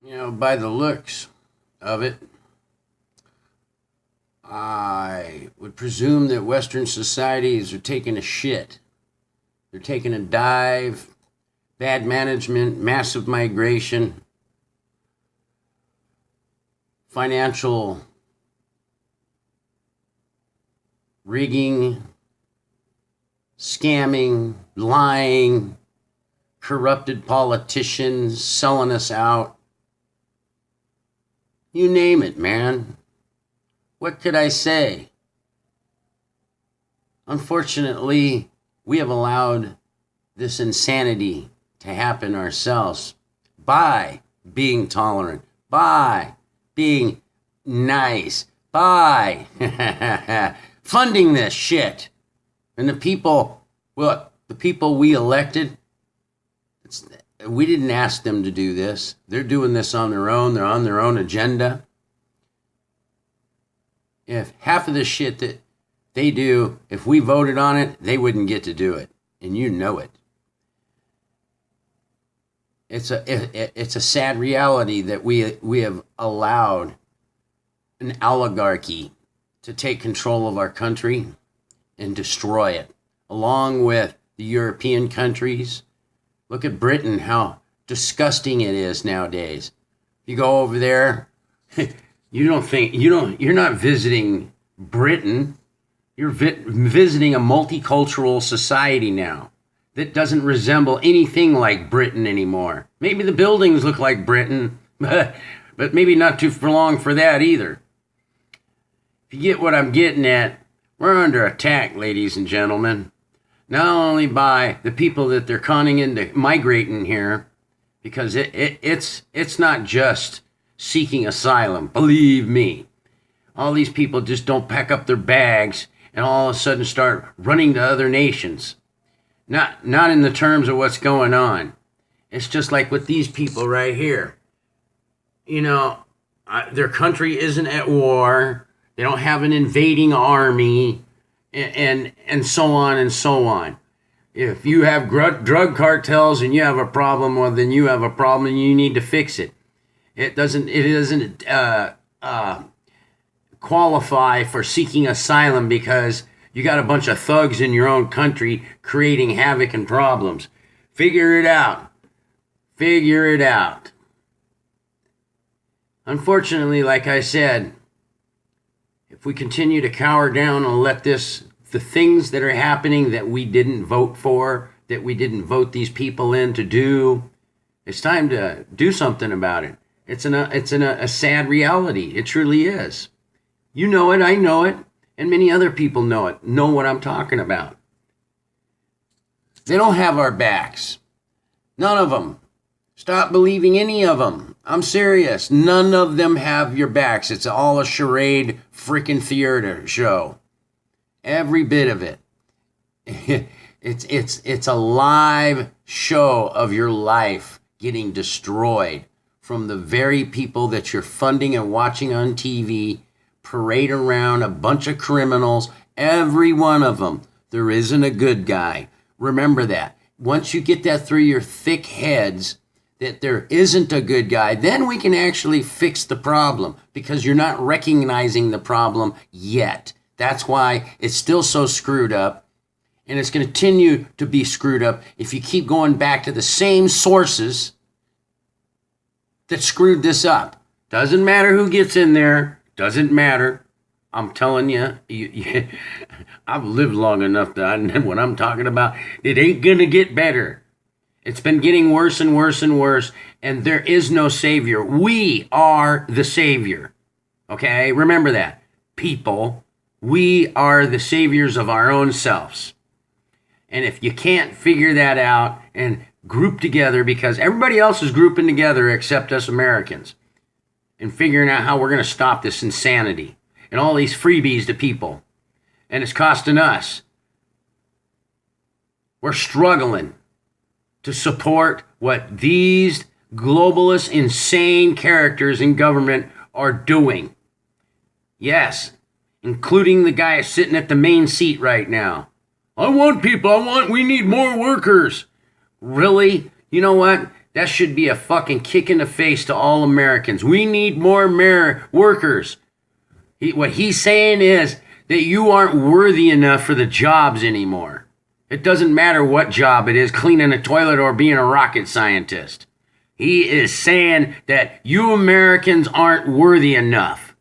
By the looks of it, I would presume that Western societies are taking a shit. They're taking a dive, bad management, massive migration, financial rigging, scamming, lying, corrupted politicians selling us out. You name it, man. What could I say? Unfortunately, we have allowed this insanity to happen ourselves by being tolerant, by being nice, by funding this shit. And the people we elected, we didn't ask them to do this. They're doing this on their own. They're on their own agenda. If half of the shit that they do, if we voted on it, they wouldn't get to do it. And you know it. It's a sad reality that we have allowed an oligarchy to take control of our country and destroy it, along with the European countries. Look at Britain, how disgusting it is nowadays. You go over there, you're not visiting Britain. You're visiting a multicultural society now that doesn't resemble anything like Britain anymore. Maybe the buildings look like Britain, but maybe not too long for that either. If you get what I'm getting at, we're under attack, ladies and gentlemen. Not only by the people that they're conning into migrating here, because it's not just seeking asylum. Believe me, all these people just don't pack up their bags and all of a sudden start running to other nations. Not in the terms of what's going on. It's just like with these people right here. Their country isn't at war. They don't have an invading army. And so on and so on. If you have drug cartels and you have a problem, well, then you have a problem and you need to fix it. It doesn't qualify for seeking asylum because you got a bunch of thugs in your own country creating havoc and problems. Figure it out. Figure it out. Unfortunately, like I said, if we continue to cower down and let the things that are happening that we didn't vote for, that we didn't vote these people in to do, it's time to do something about it. It's a sad reality. It truly is. You know it, I know it, and many other people know what I'm talking about. They don't have our backs. None of them. Stop believing any of them. I'm serious. None of them have your backs. It's all a charade freaking theater show. Every bit of it. It's a live show of your life getting destroyed from the very people that you're funding and watching on TV parade around a bunch of criminals. Every one of them. There isn't a good guy. Remember that. Once you get that through your thick heads, that there isn't a good guy, then we can actually fix the problem because you're not recognizing the problem yet. That's why it's still so screwed up, and it's going to continue to be screwed up if you keep going back to the same sources that screwed this up. Doesn't matter who gets in there. Doesn't matter. I'm telling you, I've lived long enough that I know what I'm talking about. It ain't going to get better. It's been getting worse and worse and worse, and there is no savior. We are the savior. Okay? Remember that. People, we are the saviors of our own selves. And if you can't figure that out and group together, because everybody else is grouping together except us Americans, and figuring out how we're going to stop this insanity and all these freebies to people, and it's costing us. We're struggling to support what these globalist, insane characters in government are doing. Yes, including the guy sitting at the main seat right now. We need more workers. Really? You know what? That should be a fucking kick in the face to all Americans. We need more workers. What he's saying is that you aren't worthy enough for the jobs anymore. It doesn't matter what job it is, cleaning a toilet or being a rocket scientist. He is saying that you Americans aren't worthy enough.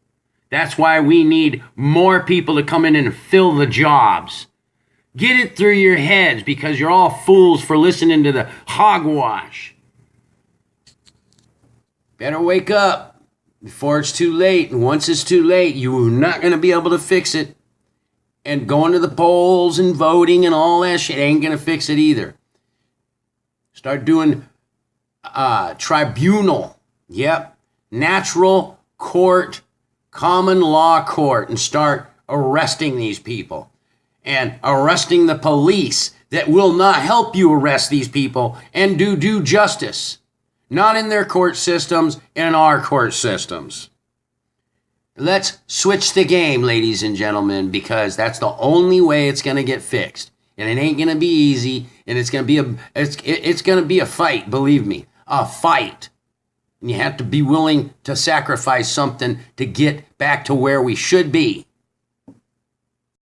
That's why we need more people to come in and fill the jobs. Get it through your heads, because you're all fools for listening to the hogwash. Better wake up before it's too late. And once it's too late, you're not going to be able to fix it. And going to the polls and voting and all that shit ain't going to fix it either. Start doing tribunal. Yep. Natural court, common law court, and start arresting these people. And arresting the police that will not help you arrest these people and do due justice. Not in their court systems, in our court systems. Let's switch the game, ladies and gentlemen, because that's the only way it's going to get fixed. And it ain't going to be easy, and it's going to be a fight, believe me, a fight. And you have to be willing to sacrifice something to get back to where we should be.